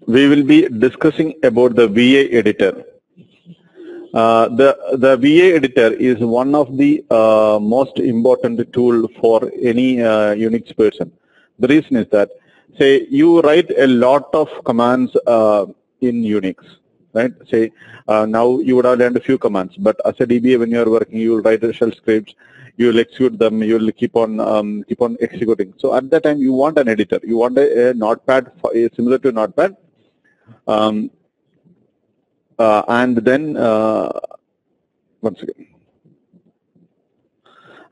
we will be discussing about the VA editor. The VA editor is one of the most important tool for any Unix person. The reason is that, say you write a lot of commands in Unix, right? Say now you would have learned a few commands, but as a DBA, when you are working, you will write the shell scripts, you will execute them, you will keep on executing. So at that time, you want an editor. You want a notepad similar to notepad, and then once again,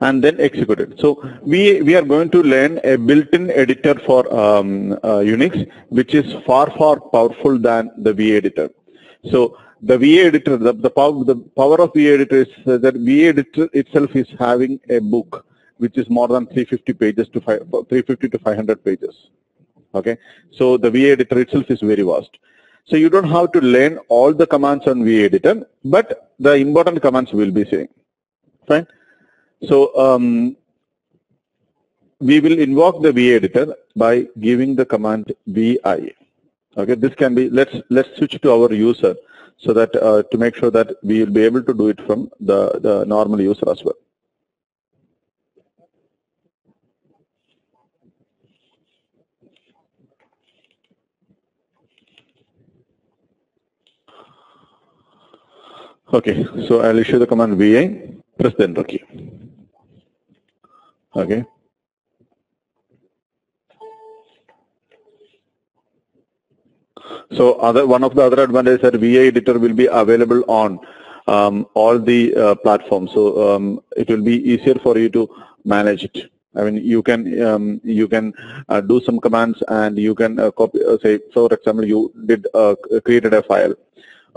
and then execute it. So we are going to learn a built-in editor for Unix, which is far powerful than the VA editor. So the VA editor, the power of VA editor is that VA editor itself is having a book which is more than 350 pages to 350 to 500 pages. Okay, so the VA editor itself is very vast. So you don't have to learn all the commands on VA editor, but the important commands will be saying. Fine. So we will invoke the VA editor by giving the command vi. Okay, this can be, let's switch to our user so that to make sure that we will be able to do it from the normal user as well. Okay, so I'll issue the command vi, press the enter key. Okay. So one of the other advantages that VA editor will be available on all the platforms. So it will be easier for you to manage it. I mean, you can do some commands and you can copy. Say, for example, you created a file.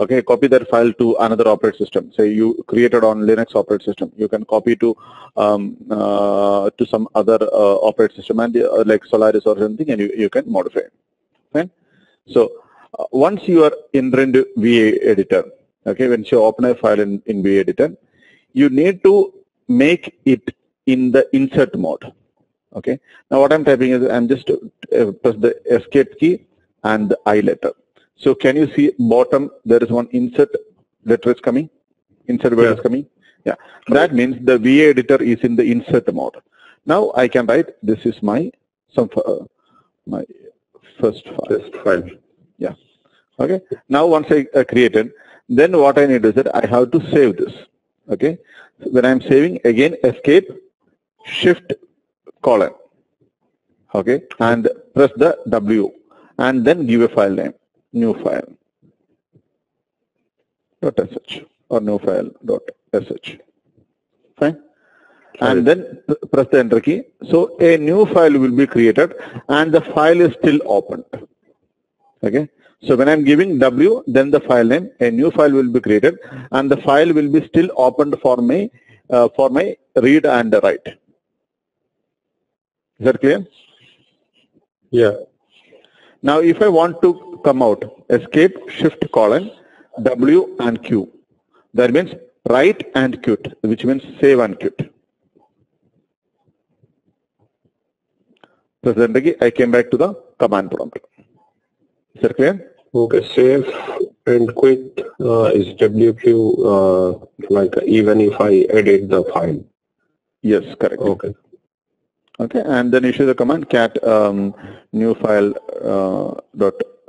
Okay, copy that file to another operating system. Say you created on Linux operating system, you can copy to some other operating system and like Solaris or something, and you can modify it. Right? So once you are in VA editor, okay, when you open a file in VA editor, you need to make it in the insert mode. Okay. Now what I'm typing is I'm just press the escape key and the I letter. So can you see bottom, there is one insert letter is coming, insert word is coming. Yeah, that means the VA editor is in the insert mode. Now I can write, this is my my first file. Yeah. Okay. Now once I created, then what I need is that I have to save this. Okay. So when I'm saving, again escape, shift colon. Okay, and press the W, and then give a file name. New file .sh or new file .sh. Fine. And then press the enter key. So a new file will be created and the file is still opened. Okay. So when I'm giving W, then the file name, a new file will be created and the file will be still opened for my read and write. Is that clear? Yeah. Now if I want to come out, escape, shift colon, W and Q. That means write and quit, which means save and quit. Press the enter key, I came back to the command prompt. Is that clear? Okay, save and quit is WQ like even if I edit the file. Yes, correct. Okay. Okay, and then issue the command cat new file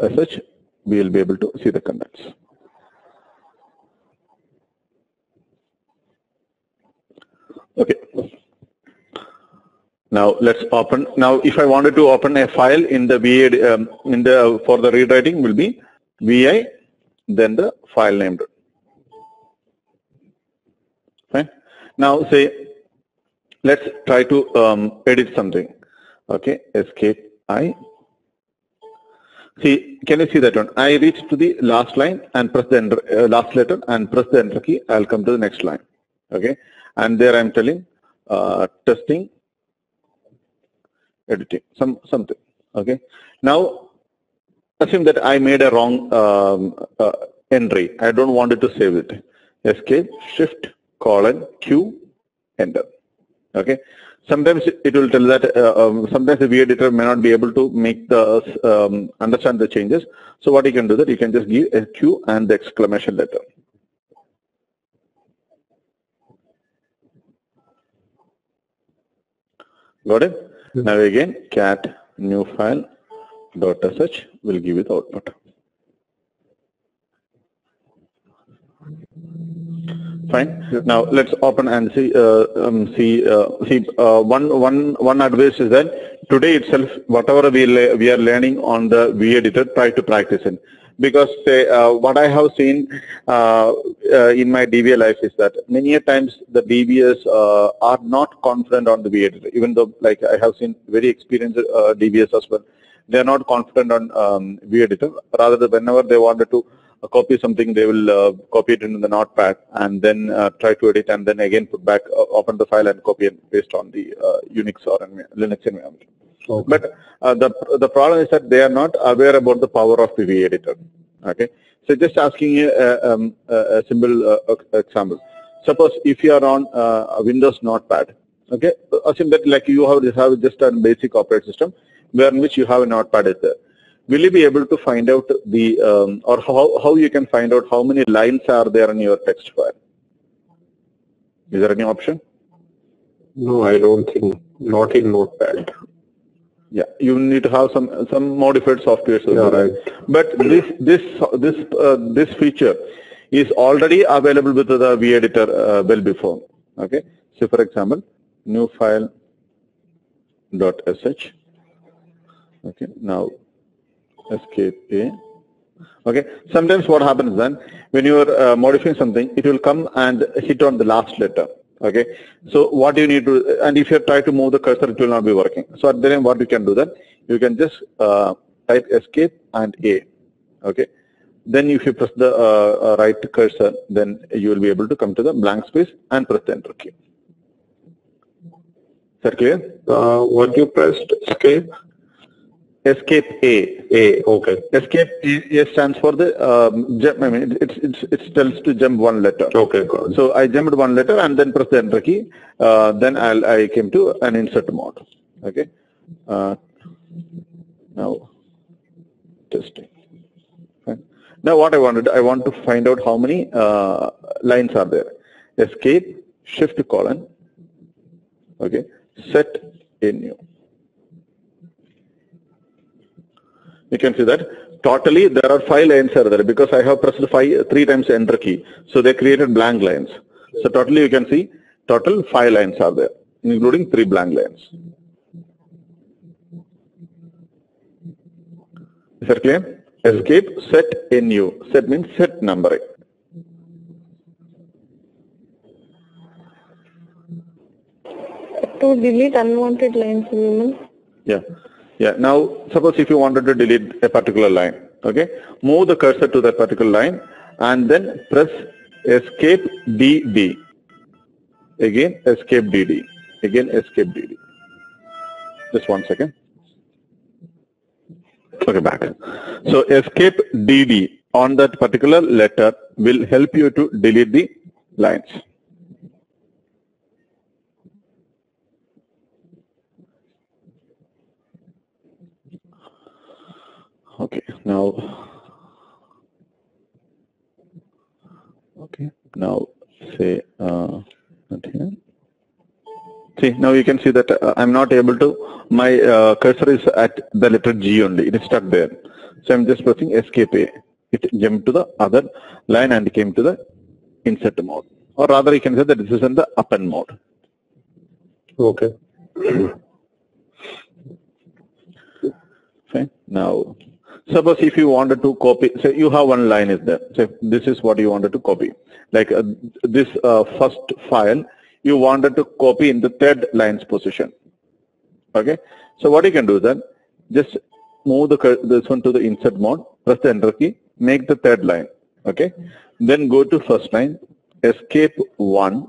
.sh. We will be able to see the contents. Okay. Now let's open. Now, if I wanted to open a file in the VA for the read writing will be VI, then the file name. Fine. Now say, let's try to edit something. Okay, escape I. See, can you see that one? I reach to the last line and press the enter, last letter and press the enter key. I'll come to the next line. Okay, and there I'm telling testing, editing, something. Okay. Now assume that I made a wrong entry. I don't want it to save it. Escape, shift, colon, Q, enter. Okay. Sometimes it will tell that sometimes the V editor may not be able to make the understand the changes. So what you can do that you can just give a Q and the exclamation letter. Got it? Now again cat new file .sh will give you the output. Fine. Now let's open and see. One advice is that today itself, whatever we are learning on the V editor, try to practice it. Because what I have seen in my DBA life is that many a times the DBAs are not confident on the V editor, even though like I have seen very experienced DBAs as well. They are not confident on V editor. Rather than whenever they wanted to copy something, they will copy it into the notepad and then try to edit and then again put back, open the file and copy it based on the Unix or Linux environment. Okay. But the problem is that they are not aware about the power of the V editor. Okay, so just asking you a simple example. Suppose if you are on a Windows Notepad, okay, assume that like you have just a basic operating system where in which you have a notepad is there. Will you be able to find out the or how you can find out how many lines are there in your text file? Is there any option? No, I don't think. Not in Notepad. Yeah, you need to have some modified software. Yeah, right. But this feature is already available with the V editor well before. Okay, so for example, new file .sh. Okay, now escape A. Okay, sometimes what happens then when you are modifying something, it will come and hit on the last letter. Okay, so what you need to, and if you try to move the cursor, it will not be working. So at the time, what you can do that, you can just type escape and A. Okay, then if you press the right cursor, then you will be able to come to the blank space and press the enter key. Is that clear? What you pressed? Escape? Escape A. A, okay. Escape A stands for the jump. I mean, it tells to jump one letter. Okay, got it. So I jumped one letter and then press the enter key. Then I came to an insert mode. Okay. Now testing. Fine. Now what I want to find out how many lines are there. Escape shift colon. Okay. Set a new. You can see that totally there are 5 lines are there because I have pressed 3 times enter key. So they created blank lines. So totally you can see total 5 lines are there, including 3 blank lines. Is that clear? Escape, set a new. Set means set numbering. To delete unwanted lines, you mean? Yeah. Yeah. Now, suppose if you wanted to delete a particular line, okay, move the cursor to that particular line and then press escape DD. Again, escape DD. Again, escape DD. Just 1 second. Okay, back. So, escape DD on that particular letter will help you to delete the lines. Okay, now say not here. See, now you can see that I'm not able to, my cursor is at the letter G only, it is stuck there. So I'm just pressing escape A. It jumped to the other line and came to the insert mode. Or rather you can say that this is in the append mode. Okay. Okay, now suppose if you wanted to copy, say you have one line is there, say this is what you wanted to copy. Like this first file, you wanted to copy in the 3rd line's position. Okay, so what you can do then, just move this one to the insert mode, press the enter key, make the 3rd line. Okay, then go to first line, escape 1,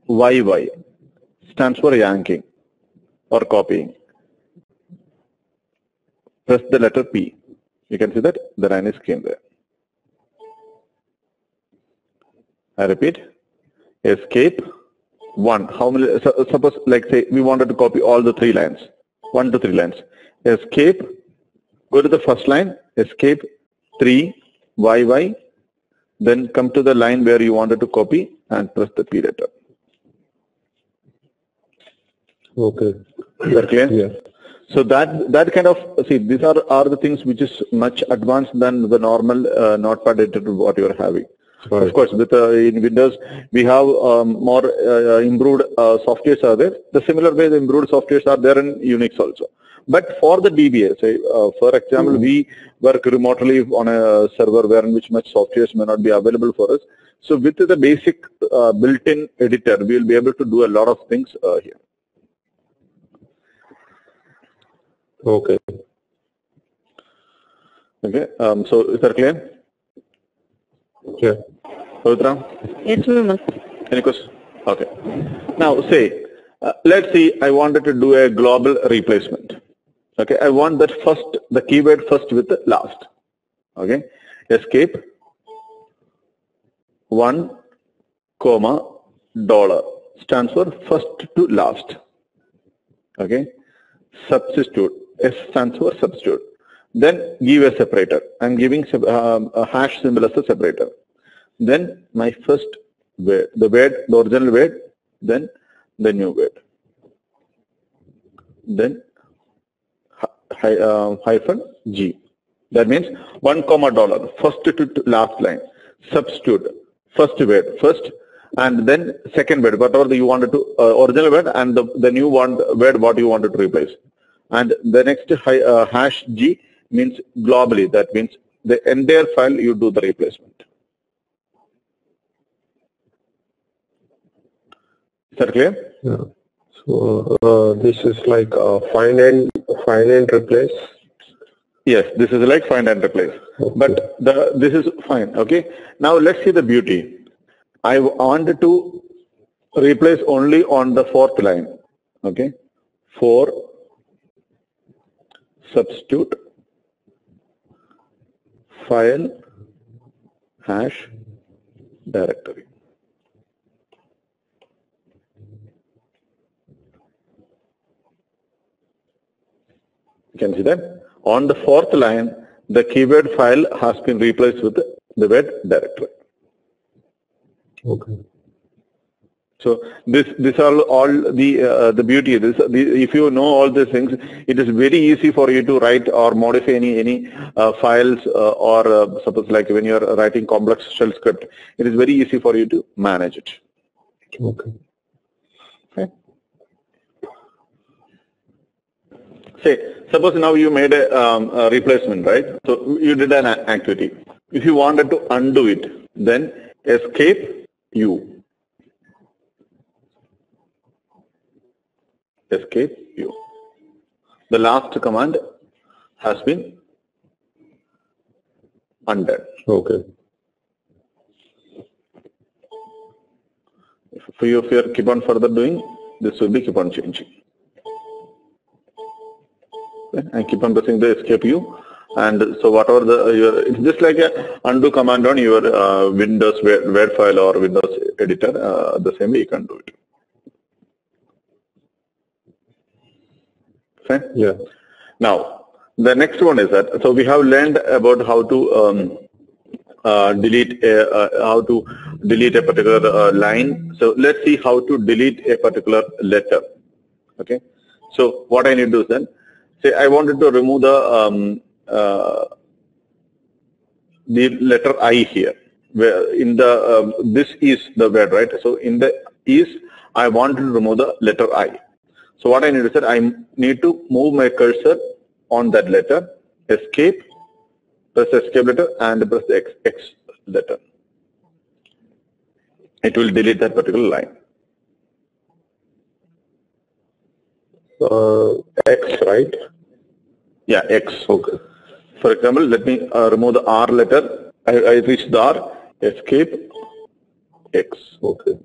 YY, stands for yanking or copying. Press the letter P. You can see that the line is came there. I repeat, escape 1. How many? Suppose, like say, we wanted to copy all the 3 lines, 1 to 3 lines. Escape, go to the first line, escape 3, YY, then come to the line where you wanted to copy and press the P letter. Okay. Is that clear? Yeah. So that kind of, see, these are the things which is much advanced than the normal Notepad editor what you are having. Right. Of course, with in Windows, we have more improved softwares are there. The similar way the improved softwares are there in Unix also. But for the DBA, say, for example, we work remotely on a server where in which much softwares may not be available for us. So with the basic built-in editor, we will be able to do a lot of things here. Okay. Okay. So is that clear? Yeah. Pavitra? Yes, ma'am. Any questions? Okay. Now say, let's see, I wanted to do a global replacement. Okay, I want that first, the keyword first with the last. Okay, escape 1, $, stands for first to last. Okay, substitute, S stands for substitute. Then give a separator. I'm giving a hash symbol as a separator. Then my first word, the original word, then the new word. Then hyphen G. That means $1, first to last line. Substitute, first word, first, and then second word, whatever you wanted to, original word, and the new word what you wanted to replace. And the next hash G means globally. That means the entire file you do the replacement. Is that clear? Yeah. So this is like find and replace. Yes, this is like find and replace. Okay. But this is fine. Okay. Now let's see the beauty. I wanted to replace only on the 4th line. Okay. 4 substitute file hash directory. You can see that on the 4th line, the keyword file has been replaced with the word directory. Okay. So this are all the beauty. If you know all these things, it is very easy for you to write or modify any files or suppose like when you are writing complex shell script, it is very easy for you to manage it. Okay. Okay. Say, suppose now you made a replacement, right? So you did an activity. If you wanted to undo it, then escape U. Escape U. The last command has been undone. Okay. If you keep on further doing, this will be keep on changing. Okay. And keep on pressing the escape U. And so whatever it's just like a undo command on your Windows Word file or Windows editor. The same way you can do it. Fine? Yeah. Now, the next one is that, so we have learned about how to delete a particular line. So let's see how to delete a particular letter. Okay. So what I need to do is then, say I wanted to remove the letter I here. Where in the this is the word, right? So in the is, I want to remove the letter I. So what I need to say, I need to move my cursor on that letter, escape, press escape letter and press the X letter. It will delete that particular line. X, right? Yeah, X. Okay. For example, let me remove the R letter. I reach the R, escape, X. Okay.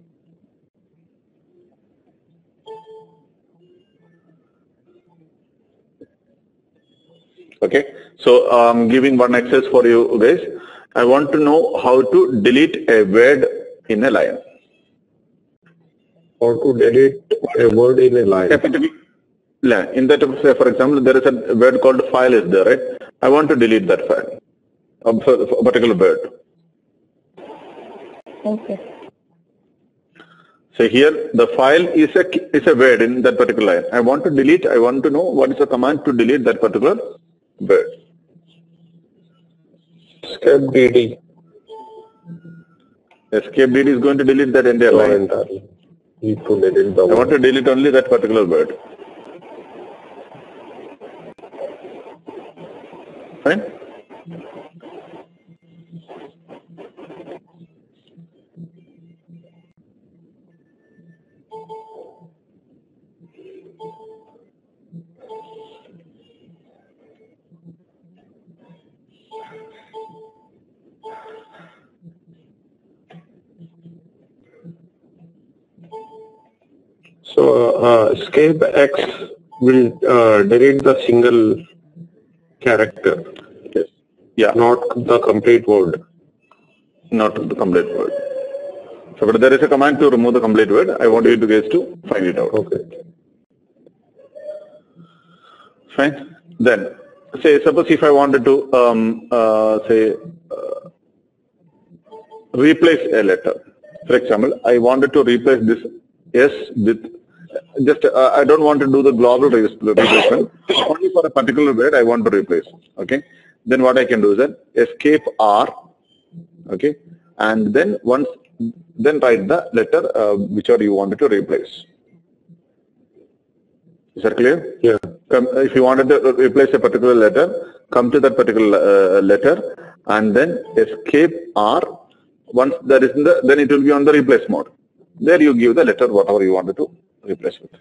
Okay, so I'm giving one exercise for you guys. I want to know how to delete a word in a line. or to delete a word in a line. In that, say, for example, there is a word called file is there, right? I want to delete that file, a particular word. Okay. So here the file is a word in that particular line. I want to delete, I want to know what is the command to delete that particular word. Escape DD. Escape DD is going to delete that entire line. Need to delete the I want to delete only that particular word. Fine? So escape X will delete the single character. Yes. Yeah. Not the complete word. Not the complete word. So, but there is a command to remove the complete word. I want you guys to find it out. Okay. Fine. Then, say, suppose if I wanted to, replace a letter. For example, I wanted to replace this S with just, I don't want to do the global replacement. Only for a particular word I want to replace. Okay. Then what I can do is that escape R. Okay. And then then write the letter whichever you wanted to replace. Is that clear? Yeah. If you wanted to replace a particular letter, come to that particular letter and then escape R. Once that is in the, then it will be on the replace mode. There you give the letter whatever you wanted to replace with.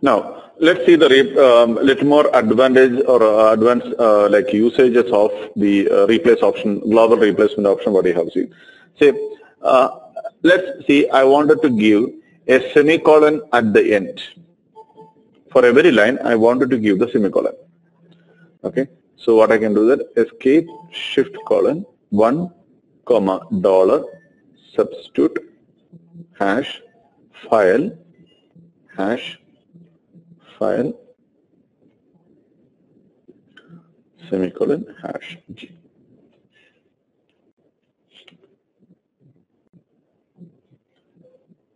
Now, let's see the little more advantage or advanced like usages of the replace option, global replacement option. What you have seen. Say, let's see. I wanted to give a semicolon at the end. For every line, I wanted to give the semicolon. Okay. So what I can do that escape shift colon 1 comma dollar substitute hash file hash file semicolon hash G.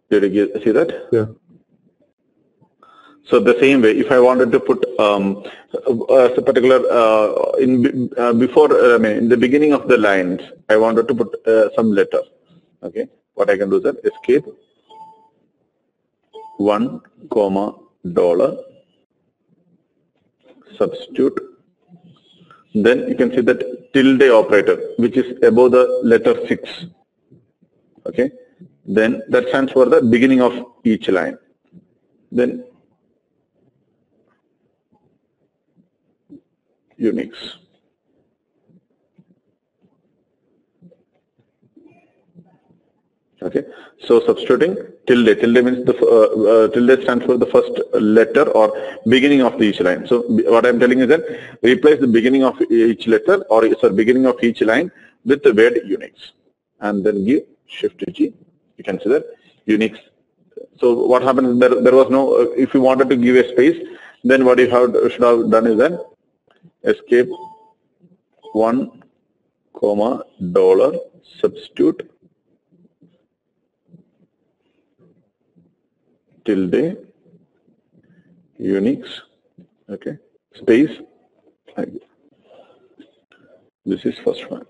Did you see that? Yeah. So the same way, if I wanted to put a particular before, in the beginning of the lines, I wanted to put some letter. Okay, what I can do is that escape 1 comma dollar substitute. Then you can see that tilde operator, which is above the letter 6. Okay, then that stands for the beginning of each line. Then Unix. Okay, so substituting tilde. Tilde means the tilde stands for the first letter or beginning of each line. So what I'm telling is that replace the beginning of each letter or beginning of each line with the word Unix, and then give Shift G. You can see that Unix. So what happens? There was no. If you wanted to give a space, then what you should have done is then escape 1 comma dollar substitute tilde Unix, okay, space, this is first one.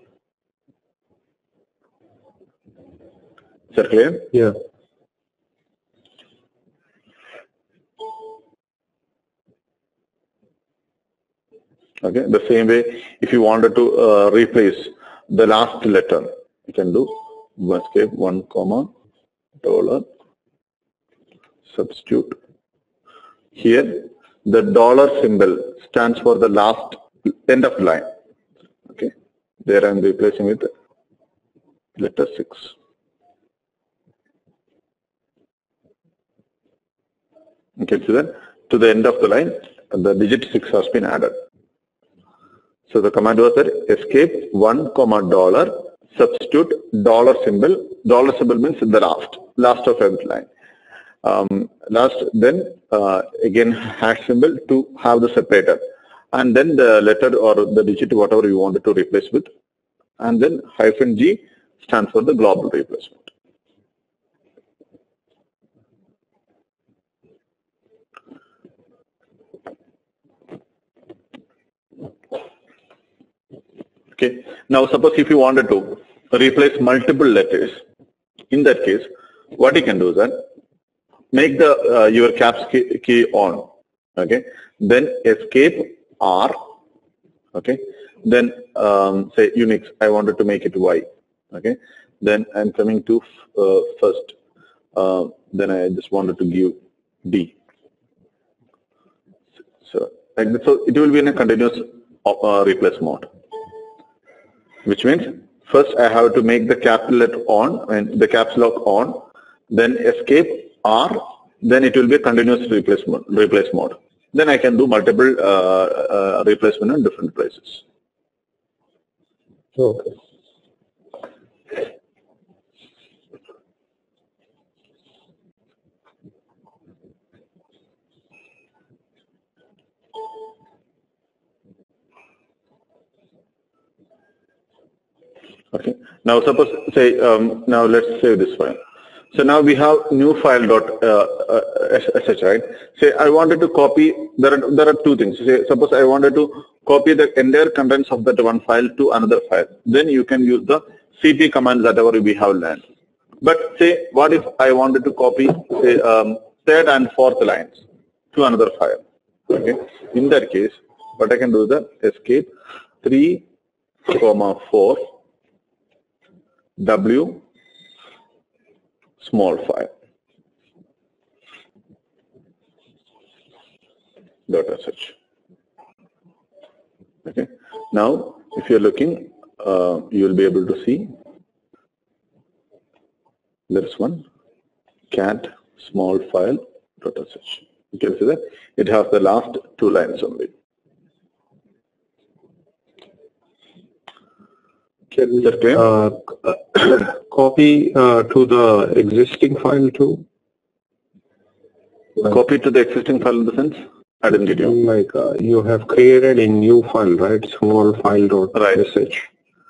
Is that clear? Yeah. Okay, the same way, if you wanted to replace the last letter, you can do escape 1 comma dollar substitute. Here the dollar symbol stands for the last end of the line. Okay, there I am replacing with letter 6. Okay, so then to the end of the line, the digit 6 has been added. So the command was that escape 1, dollar, substitute dollar symbol. Dollar symbol means the last of every line. Then again hash symbol to have the separator, and then the letter or the digit whatever you wanted to replace with, and then -G stands for the global replacement. Okay. Now suppose if you wanted to replace multiple letters, in that case, what you can do is that make the your caps key on. Okay. Then escape R. Okay. Then say Unix. I wanted to make it Y. Okay. Then I'm coming to first. Then I just wanted to give D. So like this, so it will be in a continuous replace mode. Which means first I have to make the capital letter on and the caps lock on, then escape R, then it will be a continuous replace mode. Then I can do multiple replacement in different places. Okay. Okay. Now suppose say now let's save this file. So now we have new file sh, right? Say I wanted to copy. There are two things. Say suppose I wanted to copy the entire contents of that one file to another file. Then you can use the cp commands whatever we have learned. But say what if I wanted to copy say third and fourth lines to another file? Okay. In that case, what I can do is that escape 3, 4. W small file .sh. Okay. Now, if you're looking, you will be able to see there is one cat small file .sh. You can see that it has the last 2 lines only. Can we copy to the existing file too? Copy to the existing file in the sense? I didn't get you. Like you have created a new file, right? Small file.sh. Right.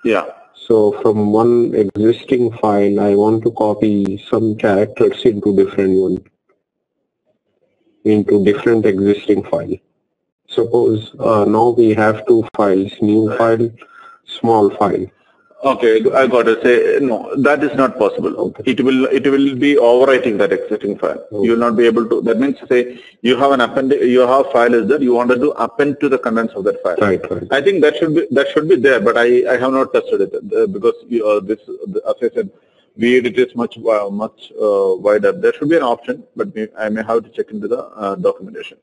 Yeah. So from one existing file, I want to copy some characters into different existing file. Suppose now we have 2 files, new file, small file. Okay, I got to say no. That is not possible. Okay. It will be overwriting that existing file. Okay. You will not be able to. That means say you have an you have file is there. You wanted to append to the contents of that file. Right. I think that should be there, but I have not tested it because this as I said, Wysheid is much wider. There should be an option, but I may have to check into the documentation.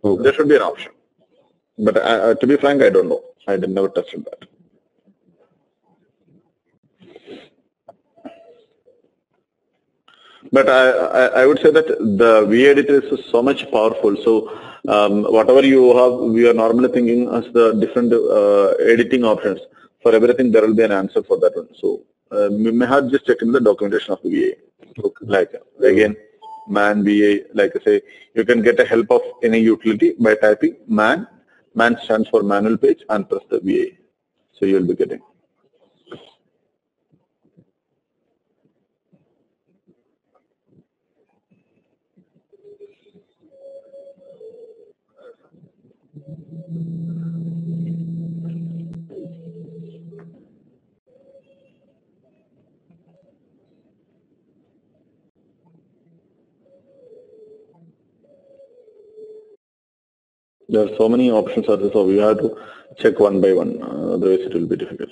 Okay. There should be an option, but to be frank, I don't know. I never tested that. But I would say that the Wysheid is so much powerful. So whatever you have, we are normally thinking as the different editing options. For everything, there will be an answer for that one. So we may have just checked in the documentation of the Wysheid. Okay. Like again, man Wysheid. Like I say, you can get a help of any utility by typing man. Man stands for manual page and press the Wysheid. So you will be getting. There are so many options, so we have to check one by one. Otherwise, it will be difficult.